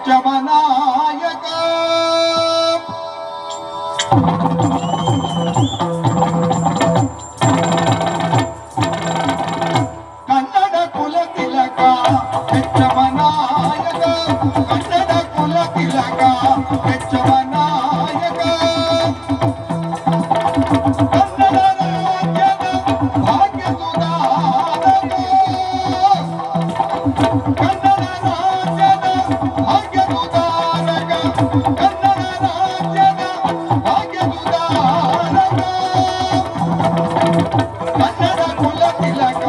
ಕೆಚ್ಚಮನಾಯಕ ಕನ್ನಡ ಕುಲ ತಿಲಕ ಕೆಚ್ಚಮನಾಯಕ ಕನ್ನಡ ಕುಲ ತಿಲಕ ಕೆಚ್ಚಮನಾಯಕ ಕನ್ನಡ ರಾಜ್ಯದ ಭಾಗ್ಯ ಸುಧಾರಕ ಕನ್ನಡ ರಾಜ್ಯದ ಭಾಗ್ಯ ಸುಧಾರಕ ಕನ್ನಡ ರಾಜ್ಯದ ಭಾಗ್ಯ ಸುಧಾರಕ ಕನ್ನಡ ಕುಲ ತಿಲಕ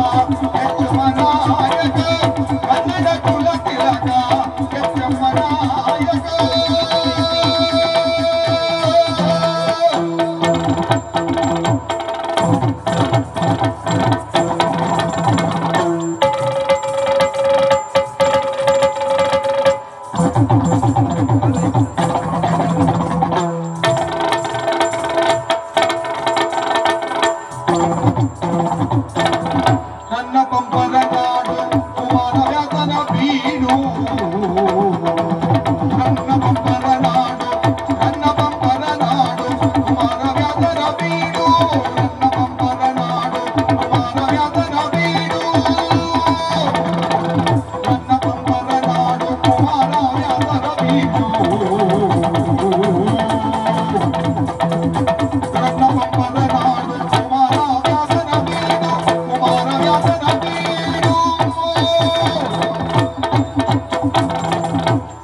ಕೆಚ್ಚಮನಾಯಕ ಕನ್ನಡ ಕುಲ ತಿಲಕ ಕೆಚ್ಚಮನಾಯಕ ನನ್ನ ಪಂಪನ ನಾಡು ಕುಮಾರವ್ಯಾಸನ ಬೀಡು ನನ್ನ ಪಂಪನ ನಾಡು ಕುಮಾರವ್ಯಾಸನ ಬೀಡು ನನ್ನ ಪಂಪನ ನಾಡು ಕುಮಾರವ್ಯಾಸನ ಬೀಡು ನನ್ನ ಪಂಪನ ನಾಡು ಕುಮಾರವ್ಯಾಸನ ಬೀಡು ನನ್ನ ಪಂಪನ ನಾಡು ಕುಮಾರವ್ಯಾಸನ ಬೀಡು ಕುಮಾರವ್ಯಾಸನ ಬೀಡು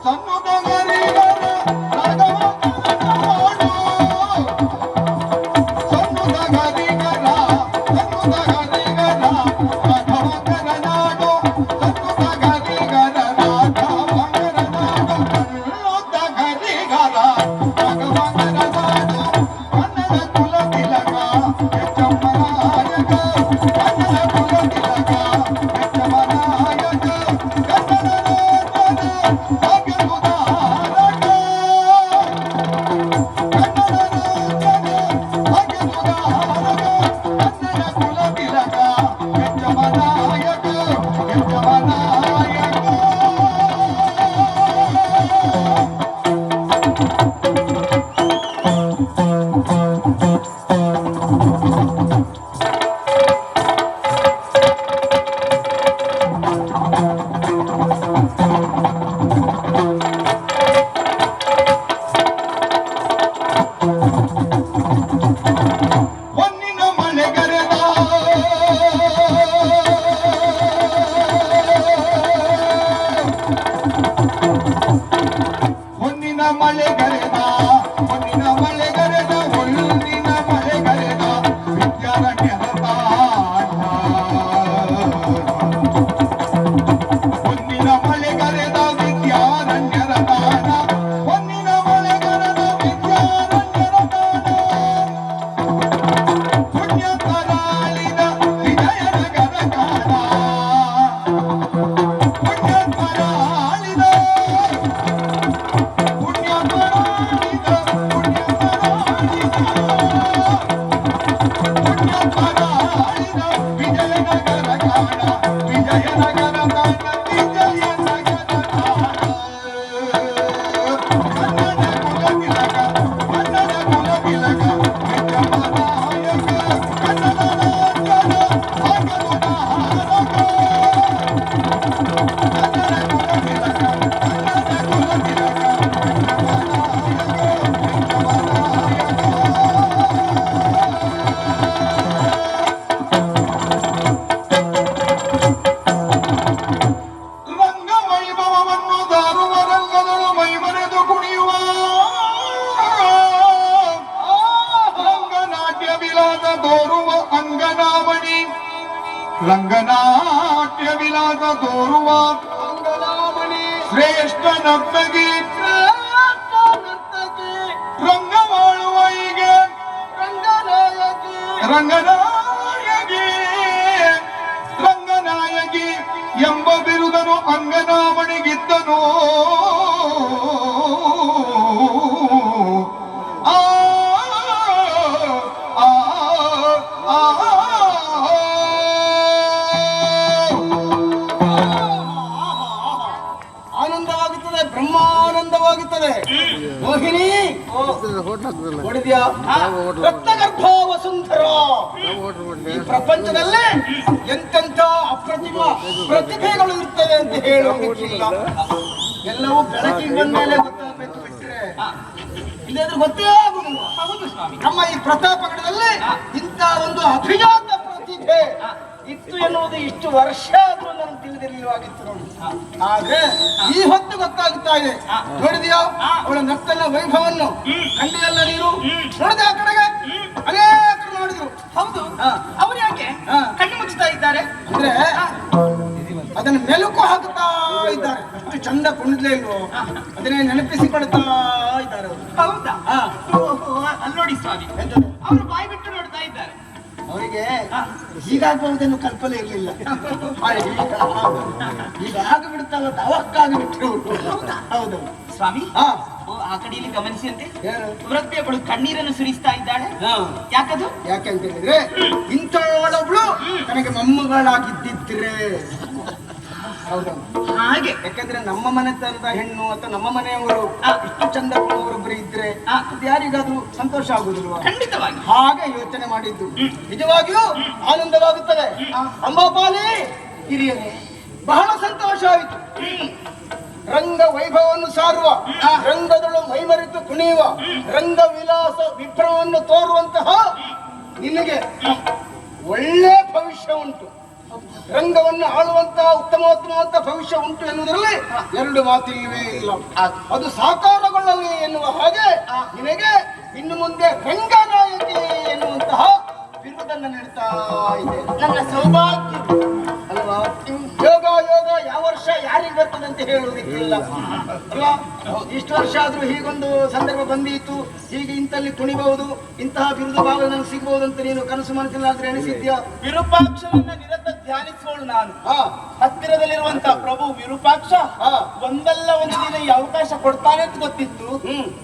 ಸನ್ನುತ ಗರಿಗರ ರಾಘವಂತನ ನಾಡು ಸನ್ನುತ ಗರಿಗರ ರಾಘವಂತನ ನಾಡು ಸನ್ನುತ ಗರಿಗರ ರಾಘವಂತನ ನಾಡು ಸನ್ನುತ ಗರಿಗರ ರಾಘವಂತನ ನಾಡು ಕನ್ನಡ ಕುಲ ತಿಲಕ ಕೆಚ್ಚಮನಾಯಕ ಕನ್ನಡ ಕುಲ ತಿಲಕ ಕೆಚ್ಚಮನಾಯಕ ಕನ್ನಡ ರಾಜ್ಯದ ಭಾಗ್ಯ ಸುಧಾರಕ ಕನ್ನಡ ರಾಜ್ಯದ ಭಾಗ್ಯ ಸುಧಾರಕ ಕನ್ನಡ ಕುಲ ತಿಲಕ ಕೆಚ್ಚಮನಾಯಕ ಕೆಚ್ಚಮನಾಯಕ ಹೊನ್ನಿನ ಮಳೆಗರೆದ ಹೊನ್ನಿನ ಮಳೆಗರೆದ ಹೊನ್ನಿನ ಮಳೆಗರೆದ ಹೊನ್ನಿನ ಮಳೆಗರೆದ ವಿದ್ಯಾರಣ್ಯದ ತಾಣ ಹೊನ್ನಿನ ಮಳೆಗರೆದ ವಿದ್ಯಾರಣ್ಯರ ತಾಣ ಹೊನ್ನಿನ ಮಳೆಗರೆದ ವಿದ್ಯಾರಣ್ಯರ ತಾಣ ಪುಣ್ಯ ಪರಾಳಿದ ವಿಜಯನಗರ ಕಾಣ ಪುಣ್ಯ ಪರಾಳಿದ ಪುಣ್ಯ ಪರಾಳಿದ ಪುಣ್ಯ ಪರಾಳಿದ ಪುಣ್ಯ ಪರಾಳಿದ ವಿಜಯನಗರ ಕಾಣ ವಿಜಯನಗರ ಕಾಣ ವಿಜಯನಗರ ಕಾಣ ಕನ್ನಡ ಕುಲ ತಿಲಕ ಕನ್ನಡ ಕುಲ ತಿಲಕ ಕೆಚ್ಚಮನಾಯಕ ಕನ್ನಡ ರಾಜ್ಯದ ಭಾಗ್ಯ ಸುಧಾರಕ ಕನ್ನಡ ಕುಲ ತಿಲಕ ಕನ್ನಡ ಕುಲ ತಿಲಕ ರಂಗ ವೈಭವವನ್ನು ದಾರುವ ರಂಗದಳು ಮೈಮರೆದು ಕುಣಿಯುವ ರಂಗನಾಟ್ಯ ವಿಲಾಸ ತೋರುವ ಅಂಗನಾಮಣಿ ರಂಗನಾಟ್ಯ ವಿಲಾಸ ತೋರುವ ಅಂಗನಾಮಣಿ ಶ್ರೇಷ್ಠ ನರ್ತಕಿ ರಂಗವಾಳುವ ಹೀಗೆ ರಂಗನಾಯಕಿ ರಂಗನಾಯಕಿ ಎಂಬ ಬಿರುದನು ಅಂಗನಾಮಣಿಗಿದ್ದನು ಆ ಆ ಆ ಆನಂದವಾಗುತ್ತದೆ. ಬ್ರಹ್ಮಾಂಡ ಮೋಹಿನಿ ನೋಡಿದ್ಯಾ? ರತ್ನಗರ್ಭ ವಸುಂಧರ. ಈ ಪ್ರಪಂಚದಲ್ಲೇ ಎಂತೆಂಥ ಅಪ್ರತಿಮ ಪ್ರತಿಭೆಗಳು ಇರ್ತವೆ ಅಂತ ಹೇಳೋದಿಕ್ಕಿಲ್ಲ. ಎಲ್ಲವೂ ಬೆಳಕಿಗೆ ಬಂದ ಮೇಲೆ ಗೊತ್ತಾಗಬೇಕು ಬಿಟ್ಟರೆ ಇಲ್ಲದ್ರೆ ಗೊತ್ತೇ ಆಗುದಿಲ್ಲ. ಹೌದು ಸ್ವಾಮಿ. ನಮ್ಮ ಈ ಪ್ರತಾಪಗಡದಲ್ಲಿ ಇಂಥ ಒಂದು ಅಭಿಜಾತ ಪ್ರತಿಭೆ ಇತ್ತು ಎನ್ನುವುದು ಇಷ್ಟು ವರ್ಷ ಆದ್ರೂ ನನಗೆ ತಿಳಿದಿರಲಿಲ್ಲವಾಗಿತ್ತು ನೋಡಿ. ಆದ್ರೆ ಈ ಹೊತ್ತು ಗೊತ್ತಾಗುತ್ತಾ ಇದೆ. ನೋಡಿದ್ಯಾ ಅವಳ ನರ್ತನ ವೈಭವವನ್ನು? ಕಂಡಿಯಲ್ಲ ನೀರು? ನೋಡಿದೆ ಆ ಕಡೆಗೆ ಅನೇಕರು ನೋಡಿದ್ರು. ಹೌದು. ಅವ್ರು ಯಾಕೆ ಕಣ್ಣು ಮುಚ್ಚುತ್ತಾ ಇದ್ದಾರೆ ಅಂದ್ರೆ ಅದನ್ನು ಮೆಲುಕು ಹಾಕುತ್ತಾ ಇದ್ದಾರೆ. ಅಷ್ಟು ಚಂದ ಕುಣಿದ್ಲೇ ಇಲ್ವೋ ಅದನ್ನೇ ನೆನಪಿಸಿಕೊಳ್ತಾ ಇದ್ದಾರೆ ಅವರು. ಹೌದಾ? ಅಲ್ಲಿ ನೋಡಿ ಸ್ವಾಮಿ, ಅವರು ಬಾಯಿ ಬಿಟ್ಟು ನೋಡ್ತಾ ಇದ್ದಾರೆ. ಅವರಿಗೆ ಹೀಗಾಗುವುದನ್ನು ಕಲ್ಪನೆ ಇರಲಿಲ್ಲ. ಈಗ ಆಗಿಬಿಡ್ತಾವ ಅವಕ್ಕಾಗಿ ಬಿಟ್ಟರು. ಹೌದು ಸ್ವಾಮಿ. ಹಾ, ಆ ಕಡೆಯಲ್ಲಿ ಗಮನಿಸಿ ಅಂತೆ ಏನು? ವೃದ್ಧೆಗಳು ಕಣ್ಣೀರನ್ನು ಸುರಿಸ್ತಾ ಇದ್ದಾಳೆ. ಯಾಕದು? ಯಾಕೆಂತ ಹೇಳಿದ್ರೆ ಇಂಥವಳೊಬ್ಳು ನನಗೆ ಮೊಮ್ಮಗಳಾಗಿದ್ದಿದ್ರೆ. ಹೌದು. ಹಾಗೆ ಯಾಕಂದ್ರೆ ನಮ್ಮ ಮನೆತನದ ಹೆಣ್ಣು ಅಥವಾ ನಮ್ಮ ಮನೆಯವರು ಇಷ್ಟು ಚಂದ ಒಬ್ಬರು ಇದ್ರೆ ಅದು ಯಾರಿಗಾದ್ರೂ ಸಂತೋಷ ಆಗುದಿಲ್ವಾ? ಖಂಡಿತವಾಗಿ ಹಾಗೆ ಯೋಚನೆ ಮಾಡಿದ್ದು. ನಿಜವಾಗಿಯೂ ಆನಂದವಾಗುತ್ತದೆ. ಅಂಬಾಪಾಲಿ ಹಿರಿಯರೇ, ಬಹಳ ಸಂತೋಷ ಆಯಿತು. ರಂಗ ವೈಭವವನ್ನು ಸಾರುವ, ರಂಗದಳು ಮೈಮರೆತು ಕುಣಿಯುವ, ರಂಗ ವಿಲಾಸ ವಿಭ್ರಮವನ್ನು ತೋರುವಂತಹ ನಿನಗೆ ಒಳ್ಳೆ ಭವಿಷ್ಯ ಉಂಟು. ರಂಗವನ್ನು ಆಳುವಂತಹ ಉತ್ತಮೋತ್ತಮವಂತ ಭವಿಷ್ಯ ಉಂಟು ಎನ್ನುವುದರಲ್ಲಿ ಎರಡು ಮಾತಿಲ್ಲವೇ ಇಲ್ಲ. ಅದು ಸಾಕಾರಗೊಳ್ಳಲಿ ಎನ್ನುವ ಹಾಗೆ ನಿನಗೆ ಇನ್ನು ಮುಂದೆ ರಂಗನಾಯಕಿ ಎನ್ನುವಂತಹ ಬಿರುದನ್ನು ನೀಡ್ತಾ ಇದೆ. ನನ್ನ ಸೌಭಾಗ್ಯ ಅಲ್ವಾ? ಯೋಗ ಯೋಗ ಯಾವ ವರ್ಷ ಯಾರಿಗೆ ಬರ್ತದೆ ಅಂತ ಹೇಳುವುದಕ್ಕಿಲ್ಲ ಅಲ್ವಾ? ಇಷ್ಟು ವರ್ಷ ಆದ್ರೂ ಹೀಗೊಂದು ಸಂದರ್ಭ ಬಂದಿತ್ತು, ಹೀಗೆ ಇಂತಲ್ಲಿ ಕುಣಿಬಹುದು, ಇಂತಹ ಬಿರುದು ಭಾವ ನನಗೆ ಸಿಗಬಹುದು ಅಂತ ನೀನು ಕನಸು ಮನಸ್ಸಿನಾದ್ರೆ ಎಣಿಸಿದ್ಯಾ? ವಿರೂಪಾಕ್ಷನನ್ನ ನಿರತ ಧ್ಯಾನಿಸುವಳು ನಾನು. ಹತ್ತಿರದಲ್ಲಿರುವಂತ ಪ್ರಭು ವಿರೂಪಾಕ್ಷ ಒಂದಲ್ಲ ಒಂದು ದಿನ ಈ ಅವಕಾಶ ಕೊಡ್ತಾನೆ ಅಂತ ಗೊತ್ತಿತ್ತು.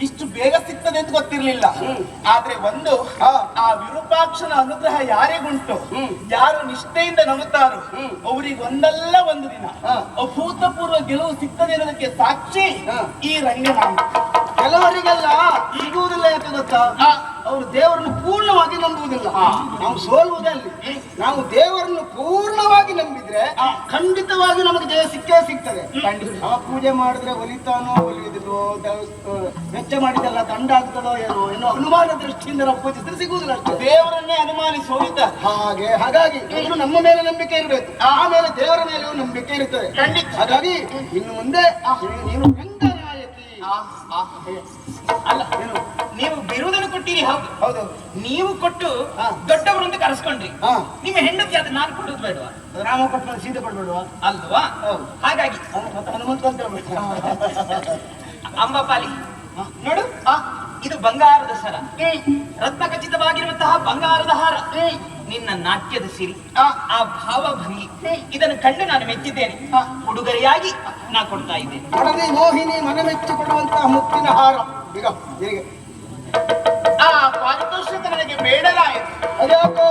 ಇಷ್ಟು ಬೇಗ ಸಿಗ್ತದೆ ಅಂತ ಗೊತ್ತಿರ್ಲಿಲ್ಲ. ಆದ್ರೆ ಒಂದು ಆ ವಿರೂಪಾಕ್ಷನ ಅನುಗ್ರಹ ಯಾರಿಗುಂಟು, ಯಾರು ನಿಷ್ಠೆಯಿಂದ ನಂಬುತ್ತಾರೋ ಅವರಿಗೆ ಒಂದಲ್ಲ ಒಂದು ದಿನ ಅಭೂತಪೂರ್ವ ಗೆಲುವು ಸಿಗ್ತದೆ ಅನ್ನೋದಕ್ಕೆ ಸಾಕ್ಷಿ ಈ ರಂಗನಾಮ. ಕೆಲವರಿಗೆಲ್ಲ ಸಿಗುವುದಿಲ್ಲ. ಯಾಕೆ ಗೊತ್ತಾ? ಅವರು ದೇವರನ್ನು ಪೂರ್ಣವಾಗಿ ನಂಬುವುದಿಲ್ಲ. ನಾವು ಸೋಲುವುದೇ ಅಲ್ಲಿ. ನಾವು ದೇವರನ್ನು ಪೂರ್ಣವಾಗಿ ನಂಬಿದ್ರೆ ಖಂಡಿತವಾಗಿ ನಮಗೆ ಜಯ ಸಿಕ್ಕೇ ಸಿಗ್ತದೆ. ಆ ಪೂಜೆ ಮಾಡಿದ್ರೆ ಒಲಿತಾನೋ ಒಲಿಯುವುದಿಲ್ವೋ, ವೆಚ್ಚ ಮಾಡಿದೆಲ್ಲ ದಂಡ ಆಗ್ತದೋ ಏನೋ ಏನೋ ಅನುಮಾನ ದೃಷ್ಟಿಯಿಂದ ನಾವು ಪೂಜಿಸಿದ್ರೆ ಸಿಗುವುದಿಲ್ಲ ಅಷ್ಟೇ. ದೇವರನ್ನೇ ಅನುಮಾನಿಸುವುದಿದ್ದ ಹಾಗಾಗಿ ಮೊದಲು ನಮ್ಮ ಮೇಲೆ ನಂಬಿಕೆ ಇರಬೇಕು, ಆಮೇಲೆ ದೇವರ ಮೇಲೆಯೂ ನಂಬಿಕೆ ಇರುತ್ತದೆ. ಹಾಗಾಗಿ ಇನ್ನು ಮುಂದೆ ನೀನು ರಂಗನಾಯಕಿ. ಅಲ್ಲ, ನೀವು ಬಿರುದನ್ನು ಕೊಟ್ಟಿರಿ. ಹೌದು ಹೌದು, ನೀವು ಕೊಟ್ಟು ದೊಡ್ಡವರು ಅಂತ ಕರೆಸ್ಕೊಂಡ್ರಿ. ನಿಮ್ಮ ಹೆಂಡತಿ ಅದು ನಾನು ಕೊಡುದು ಬೇಡವಾ? ರಾಮ ಕೊಟ್ಟು ಸೀತೆ ಕೊಡ್ಬೇಡುವ ಅಲ್ವಾ? ಹಾಗಾಗಿ ಹನುಮಂತ ಅಂತ ಹೇಳ್ಬೇಕು. ಅಂಬಾಪಾಲಿ ನೋಡು, ಇದು ಬಂಗಾರದ ಸರ, ರತ್ನ ಖಚಿತವಾಗಿರುವಂತಹ ಬಂಗಾರದ ಹಾರ, ನಿನ್ನ ನಾಟ್ಯದ ಸಿರಿ, ಆ ಭಾವಭಂಗಿ, ಇದನ್ನು ಕಂಡು ನಾನು ಮೆಚ್ಚಿದ್ದೇನೆ. ಉಡುಗೊರೆಯಾಗಿ ನಾ ಕೊಡ್ತಾ ಇದ್ದೇನೆ. ಒಡನೆ ಮೋಹಿನಿ ಮನ ಮೆಚ್ಚಿಕೊಳ್ಳುವಂತಹ ಮುತ್ತಿನ ಹಾರ. ಈಗ ಆ ಪಾರಿತೋಷಕ ನನಗೆ ಬೇಡಲಾಯಿತು. ಅದ್ಯಾಕೋ